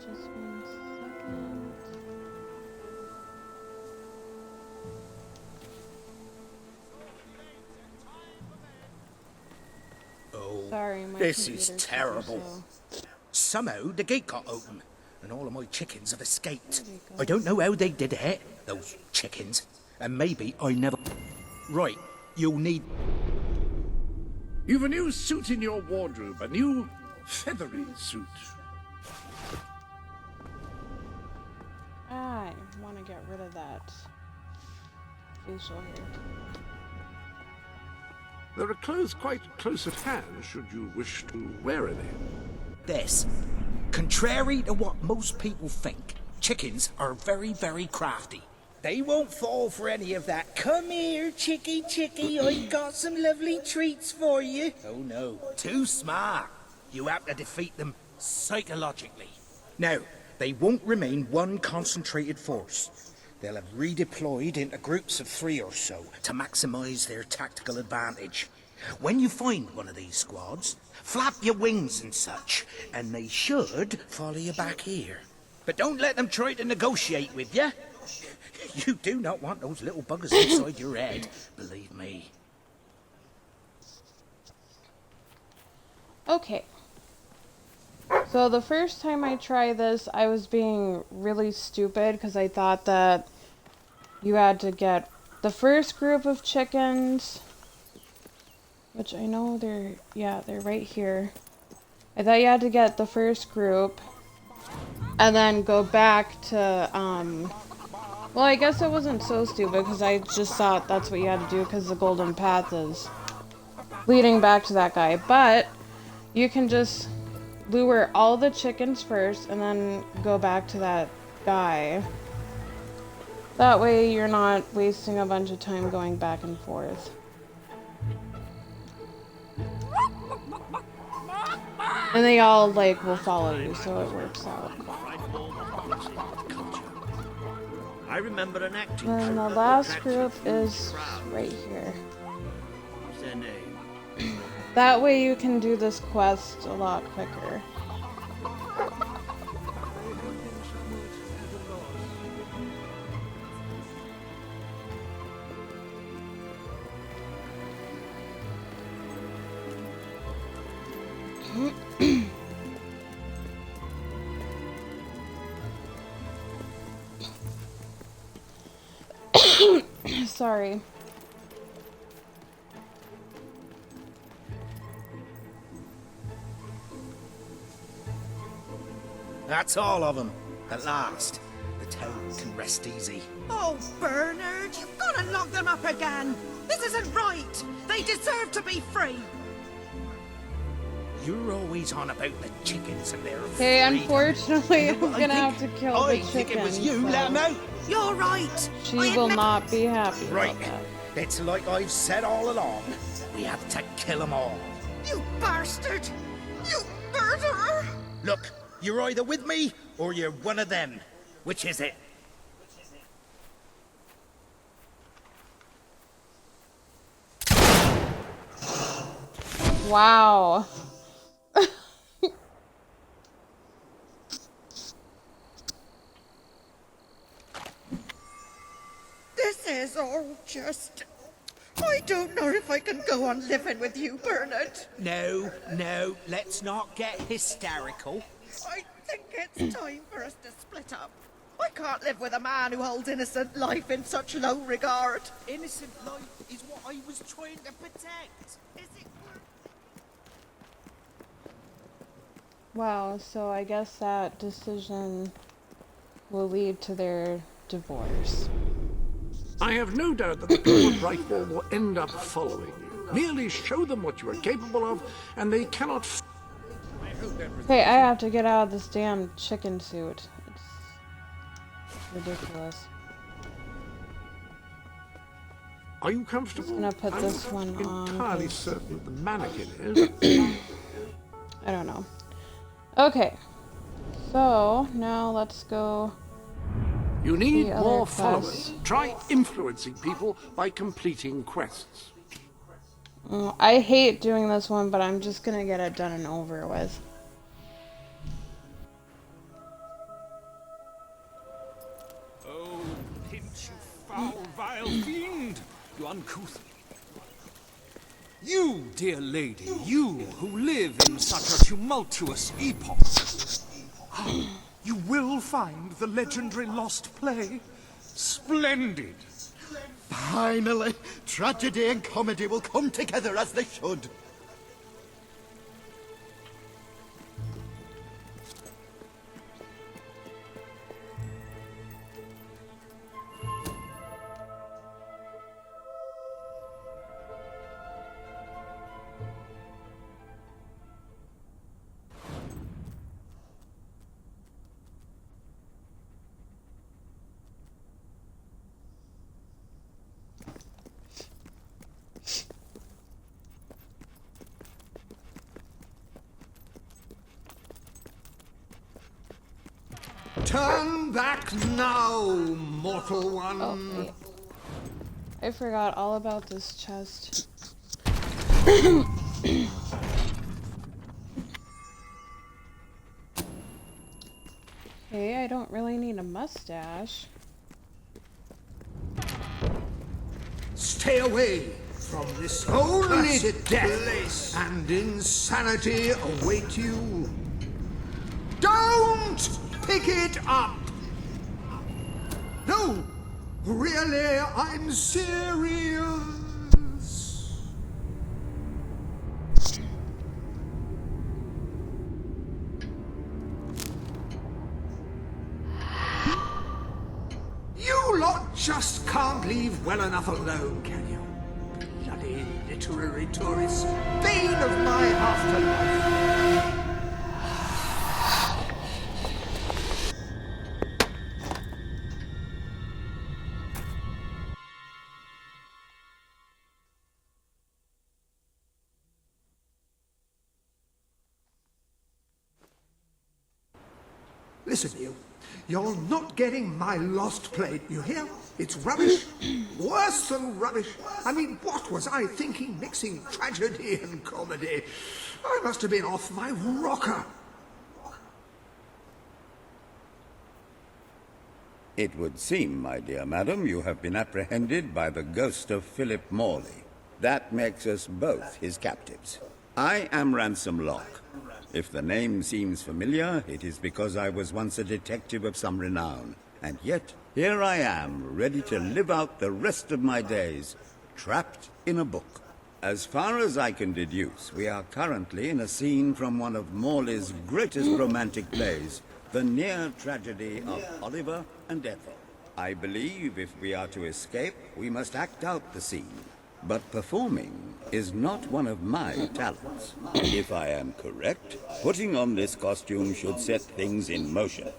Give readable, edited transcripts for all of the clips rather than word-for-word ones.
Just 1 second. Oh, Sorry, my this is computer's terrible. so Somehow the gate got open, and all of my chickens have escaped. There they I go. don't know how they did it, those chickens. And maybe I never... Right, you'll need... You've a new suit in your wardrobe, a new feathery suit. I want to get rid of that facial hair. There are clothes quite close at hand, should you wish to wear any. This. Contrary to what most people think, chickens are very, very crafty. They won't fall for any of that. Come here, chickie, chickie, I've got some lovely treats for you. Oh no, too smart. You have to defeat them psychologically. Now, they won't remain one concentrated force. They'll have redeployed into groups of 3 or so to maximize their tactical advantage. When you find one of these squads, flap your wings and such, and they should follow you back here. But don't let them try to negotiate with you. You do not want those little buggers inside your head, believe me. Okay. So the first time I tried this, I was being really stupid because I thought that you had to get the first group of chickens, which I know they're right here. I thought you had to get the first group and then go back to, well, I guess it wasn't so stupid because I just thought that's what you had to do because the golden path is leading back to that guy. But you can just lure all the chickens first and then go back to that guy. That way you're not wasting a bunch of time going back and forth. And they all, like, will follow you, so it works out. I remember an acting Then the troupe that last attracted group huge is crowds. right here. What's their name? That way you can do this quest a lot quicker. Sorry. That's all of them. At last, the town can rest easy. Oh, Bernard, you've got to lock them up again. This isn't right. They deserve to be free. You're always on about the chickens and their Okay, freedom. unfortunately, I'm You know what I gonna think? have to kill the I chicken. think it was you, so let 'em out. You're right. She I will admit- not be happy Right. about that. It's like I've said all along. We have to kill them all. You bastard! You murderer! Look, you're either with me or you're one of them. Which is it? Wow. This is all just... I don't know if I can go on living with you, Bernard. No, let's not get hysterical. I think it's time for us to split up. I can't live with a man who holds innocent life in such low regard. Innocent life is what I was trying to protect. Is it worth... Wow, so I guess that decision will lead to their divorce. I have no doubt that the people of Brightwall will end up following you. Merely show them what you are capable of, and they cannot... Okay, I have to get out of this damn chicken suit. It's ridiculous. Are you comfortable? Just gonna put this I'm one not on, entirely 'cause- certain the mannequin is. I don't know. Okay. So, now let's go... You need The other more quest. followers. Try influencing people by completing quests. I hate doing this one, but I'm just gonna get it done and over with. foul, vile fiend! You uncouth. You, dear lady, you who live in such a tumultuous epoch. You will find the legendary lost play splendid. Finally, tragedy and comedy will come together as they should. Turn back now, mortal one. Oh, wait. I forgot all about this chest. Okay, I don't really need a mustache. Stay away from this only death and insanity await you. Don't pick it up! No, really, I'm serious. You lot just can't leave well enough alone, can you? Bloody literary tourists, bane of my afterlife. Listen, you. You're not getting my lost plate, you hear? It's rubbish. Worse than rubbish. I mean, what was I thinking mixing tragedy and comedy? I must have been off my rocker. It would seem, my dear madam, you have been apprehended by the ghost of Philip Morley. That makes us both his captives. I am Ransom Locke. If the name seems familiar, it is because I was once a detective of some renown. And yet, here I am, ready to live out the rest of my days, trapped in a book. As far as I can deduce, we are currently in a scene from one of Morley's greatest romantic plays, the near tragedy of Oliver and Ethel. I believe if we are to escape, we must act out the scene. But performing is not one of my talents. If I am correct, putting on this costume should set things in motion.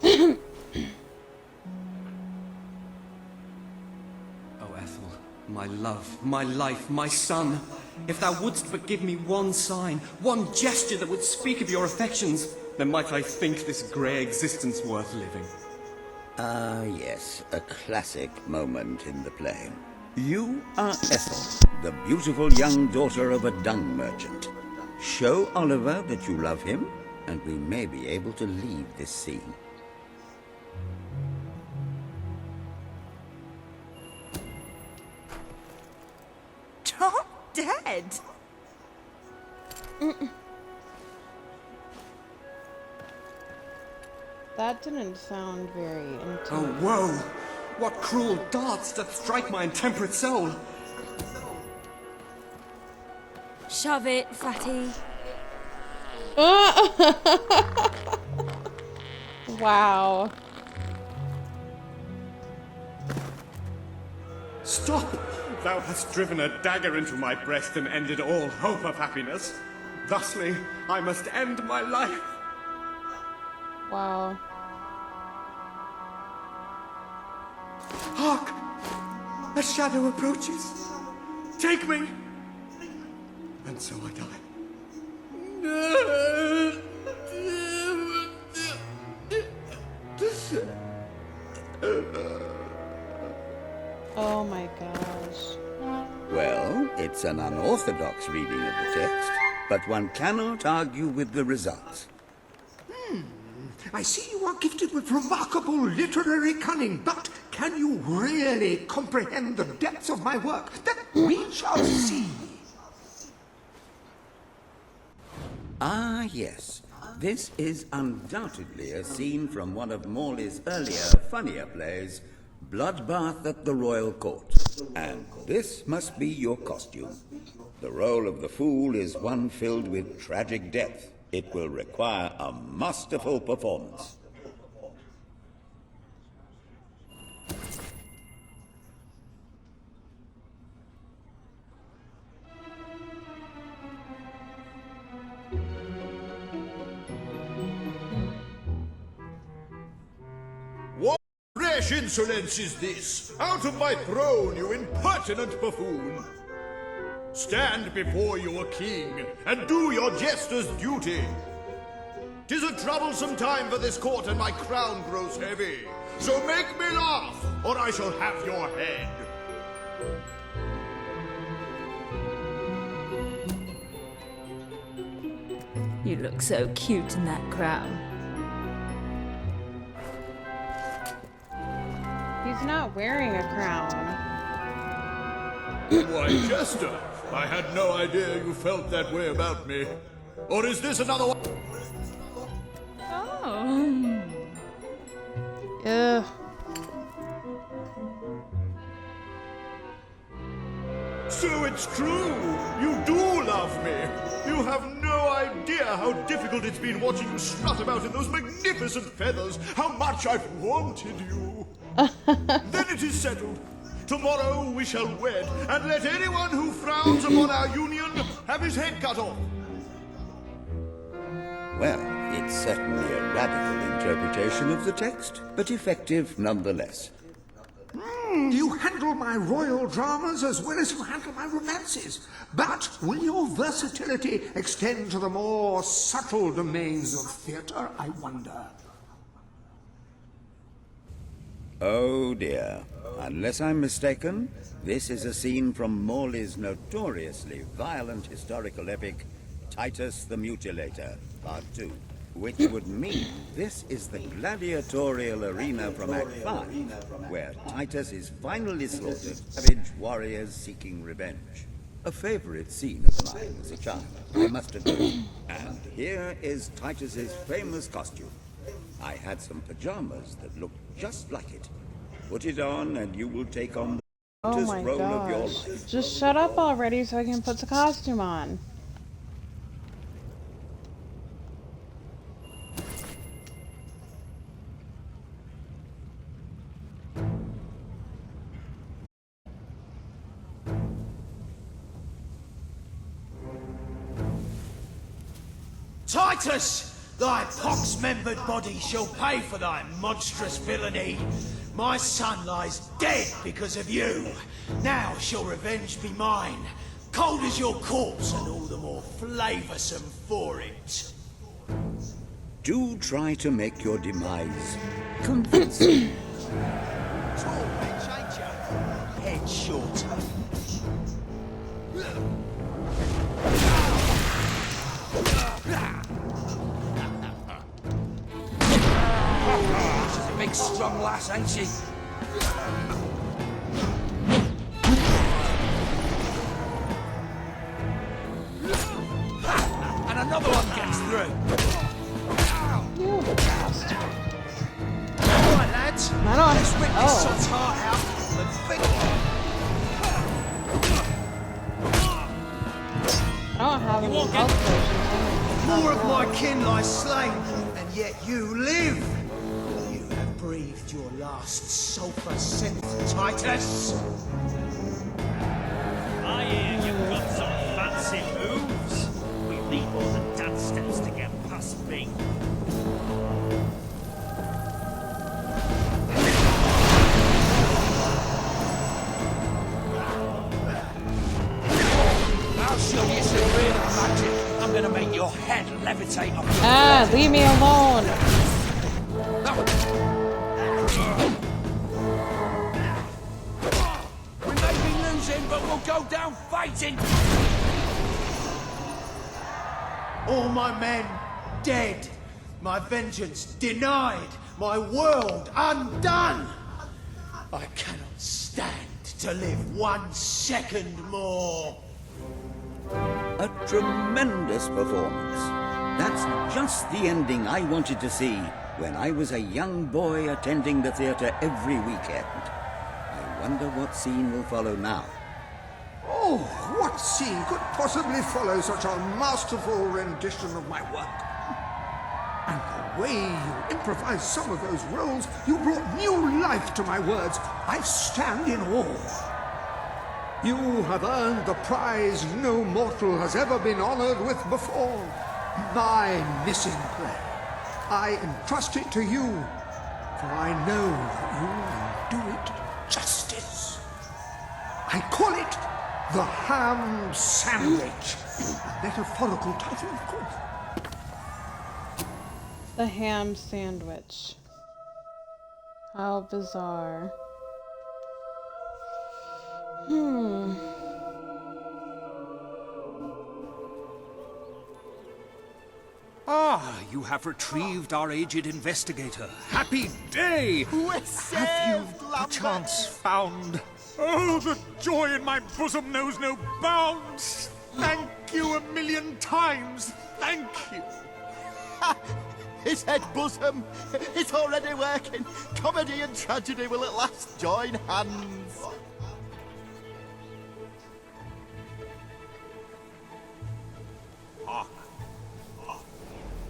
Oh, Ethel, my love, my life, my son. If thou wouldst but give me one sign, one gesture that would speak of your affections, then might I think this grey existence worth living. Ah, yes, a classic moment in the play. You are Ethel, the beautiful young daughter of a dung merchant. Show Oliver that you love him, and we may be able to leave this scene. Top dead. That didn't sound very intense. Oh, woe! What cruel darts doth strike my intemperate soul! Shove it, fatty. Wow. Stop! Thou hast driven a dagger into my breast and ended all hope of happiness. Thusly, I must end my life. Wow. Hark! A shadow approaches. Take me! And so I die. Oh my gosh. Well, it's an unorthodox reading of the text, but one cannot argue with the results. I see you are gifted with remarkable literary cunning, but can you really comprehend the depths of my work? That we shall see. Ah, yes. This is undoubtedly a scene from one of Morley's earlier, funnier plays, Bloodbath at the Royal Court. And this must be your costume. The role of the fool is one filled with tragic depth. It will require a masterful performance. What rash insolence is this? Out of my throne, you impertinent buffoon! Stand before your king, and do your jester's duty. 'Tis a troublesome time for this court, and my crown grows heavy. So make me laugh, or I shall have your head. You look so cute in that crown. He's not wearing a crown. Why, Jester, I had no idea you felt that way about me. Or is this another one? Oh. Ugh. So it's true. You do love me. You have no idea how difficult it's been watching you strut about in those magnificent feathers. How much I've wanted you. Then it is settled. Tomorrow we shall wed, and let anyone who frowns upon our union have his head cut off. Well, it's certainly a radical interpretation of the text, but effective nonetheless. You handle my royal dramas as well as you handle my romances. But will your versatility extend to the more subtle domains of theatre, I wonder? Oh dear. Unless I'm mistaken, this is a scene from Morley's notoriously violent historical epic, Titus the Mutilator, Part 2. Which would mean this is the gladiatorial arena from Act 5, where Titus is finally slaughtered, savage warriors seeking revenge. A favorite scene of mine as a child, I must admit. And here is Titus's famous costume. I had some pajamas that looked just like it. Put it on and you will take on the Oh my role of your gosh. life. Just shut up already so I can put the costume on. Titus! Thy pox-membered body shall pay for thy monstrous villainy. My son lies dead because of you. Now shall revenge be mine. Cold as your corpse and all the more flavoursome for it. Do try to make your demise convincing. Tall bench, ain't you? Head shorter. She's a big, strong lass, ain't she? And another one gets through. You bastard. Right, lads. I don't. Let's rip this sod's heart out and think. I don't have any health potions. More of my kin lie slain, and yet you live. You have breathed your last sulphur scent, Titus. I hear you've got some fancy moves. We need more than dance steps to get past me. I'll show you some real magic. I'm gonna make your head levitate off the Ah, leave me alone. We may be losing, but we'll go down around fighting! All my men dead. My vengeance denied. My world undone. I cannot stand to live 1 second more. A tremendous performance. That's just the ending I wanted to see when I was a young boy attending the theatre every weekend. I wonder what scene will follow now. Oh, what scene could possibly follow such a masterful rendition of my work? And the way you improvised some of those roles, you brought new life to my words. I stand in awe. You have earned the prize no mortal has ever been honored with before. My missing play. I entrust it to you, for I know that you will do it justice. I call it The Ham Sandwich. A metaphorical title, of course. The ham sandwich. How bizarre. Ah, you have retrieved our aged investigator. Happy day! Have you perchance found... Oh, the joy in my bosom knows no bounds! Thank you 1,000,000 times! Thank you! His head bosom. It's already working. Comedy and tragedy will at last join hands.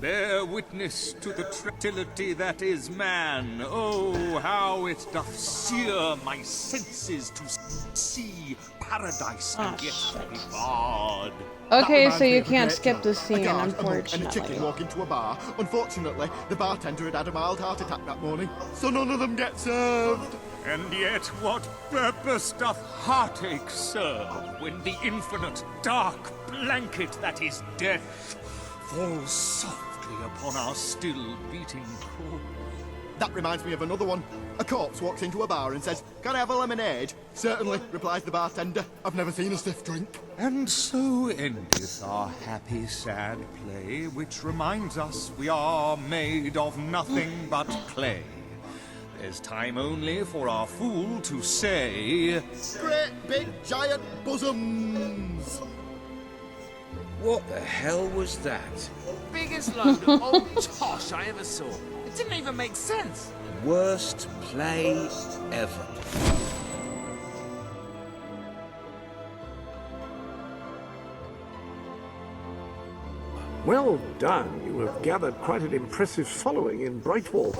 Bear witness to the tranquility that is man. Oh, how it doth sear my senses to see paradise and yet be barred. Okay, so you can't skip the A scene, guard, a monk, and a unfortunately. chicken walk into a bar. Unfortunately, the bartender had had a mild heart attack that morning, so none of them get served. And yet what purpose doth heartache serve when the infinite dark blanket that is death falls softly upon our still beating core? That reminds me of another one. A corpse walks into a bar and says, "Can I have a lemonade?" "Certainly," replies the bartender. "I've never seen a stiff drink." And so endeth our happy sad play, which reminds us we are made of nothing but clay. There's time only for our fool to say, "Great big giant bosoms." What the hell was that? Biggest load of old tosh I ever saw. It didn't even make sense. Worst play ever. Well done. You have gathered quite an impressive following in Brightwall.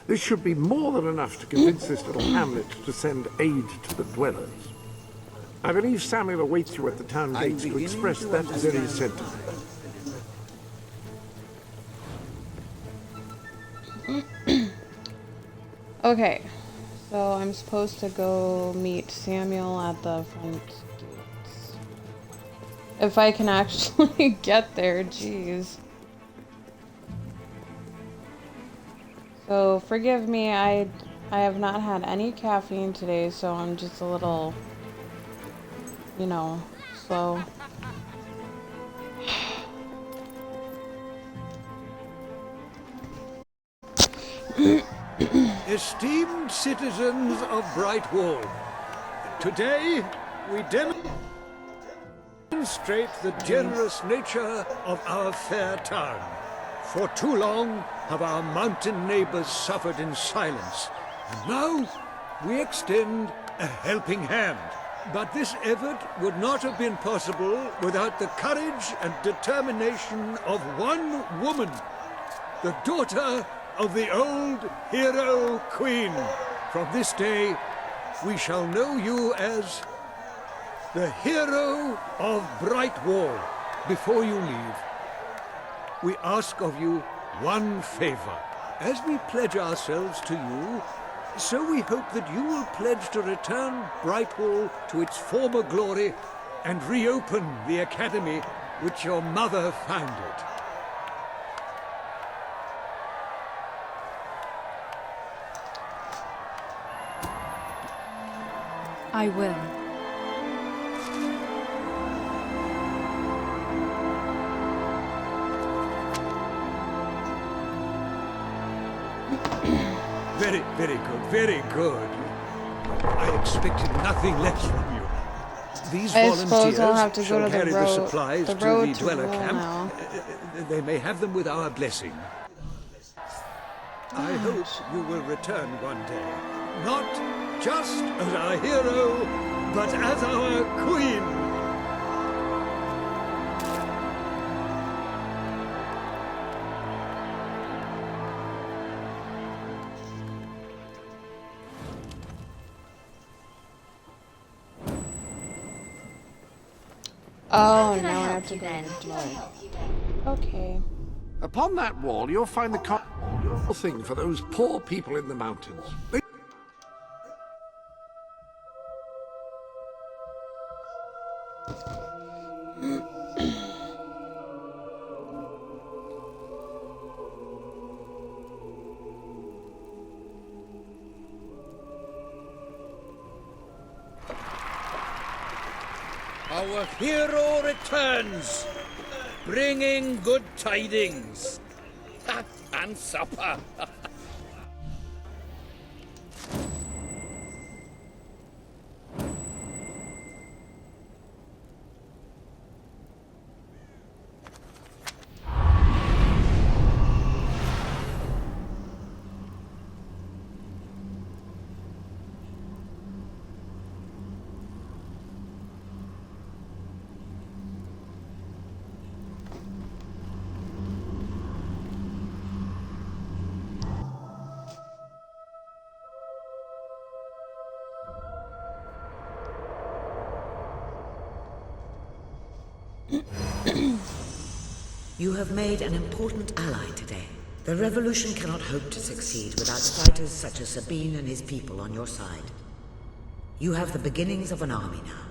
This should be more than enough to convince this little hamlet to send aid to the dwellers. I believe Samuel awaits you at the town gates to express that very sentiment. Okay, so I'm supposed to go meet Samuel at the front gates. If I can actually get there, jeez. So forgive me, I have not had any caffeine today, so I'm just a little, you know, slow. Esteemed citizens of Brightwall, today we demonstrate the generous nature of our fair town. For too long have our mountain neighbors suffered in silence, and now we extend a helping hand. But this effort would not have been possible without the courage and determination of one woman, the daughter of the old hero queen. From this day, we shall know you as the hero of Brightwall. Before you leave, we ask of you one favor. As we pledge ourselves to you, so we hope that you will pledge to return Brightwall to its former glory and reopen the academy which your mother founded. I will. Very, very good, very good. I expected nothing less from you. These I suppose I'll volunteers have to go shall to carry the the road, supplies the to road the to dweller Rule camp. now. They may have them with our blessing. I hope you will return one day. Not just as our hero, but as our queen. Oh, now I have to go to the Okay. Upon that wall, you'll find the thing for those poor people in the mountains. Our hero returns, bringing good tidings. And supper. You have made an important ally today. The revolution cannot hope to succeed without fighters such as Sabine and his people on your side. You have the beginnings of an army now.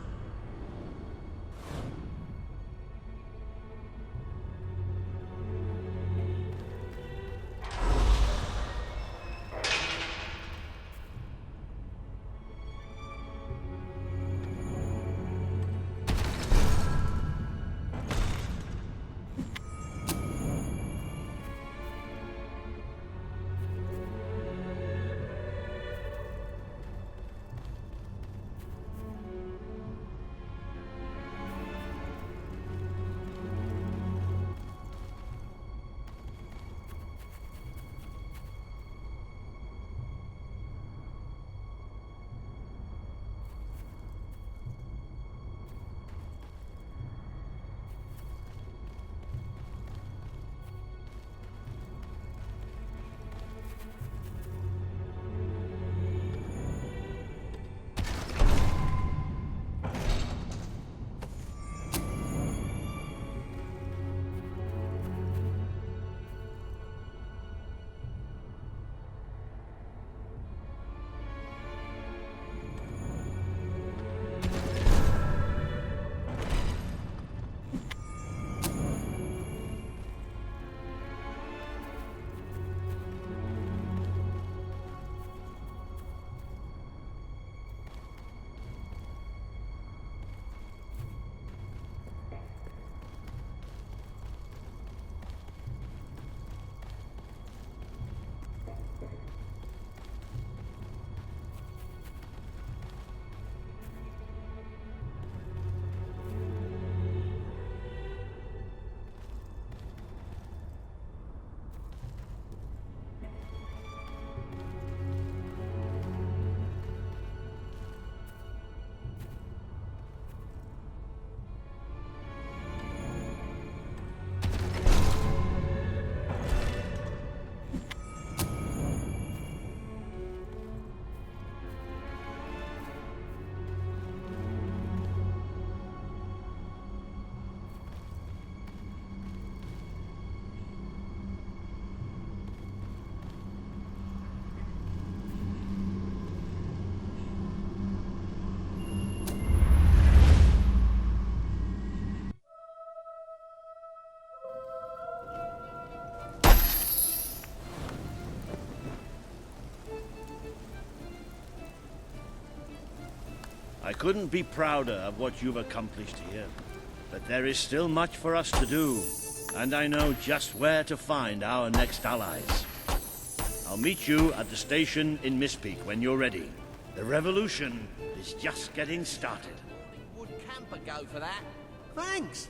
I couldn't be prouder of what you've accomplished here. But there is still much for us to do, and I know just where to find our next allies. I'll meet you at the station in Mistpeak when you're ready. The revolution is just getting started. Would camper go for that? Thanks.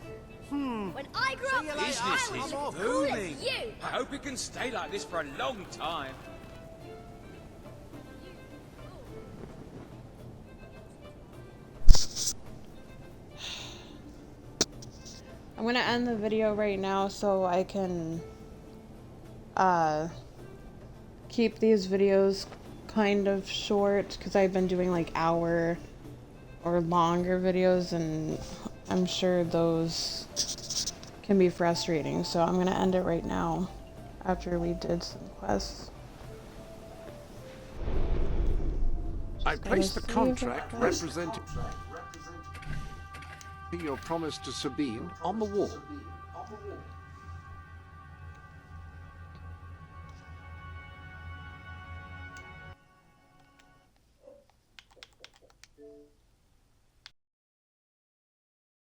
When I grow up, Business I is will be cool as booming. you. I hope it can stay like this for a long time. I'm gonna end the video right now so I can keep these videos kind of short, because I've been doing like hour or longer videos, and I'm sure those can be frustrating, so I'm gonna end it right now after we did some quests. I placed the contract representing your promise to Sabine on the wall.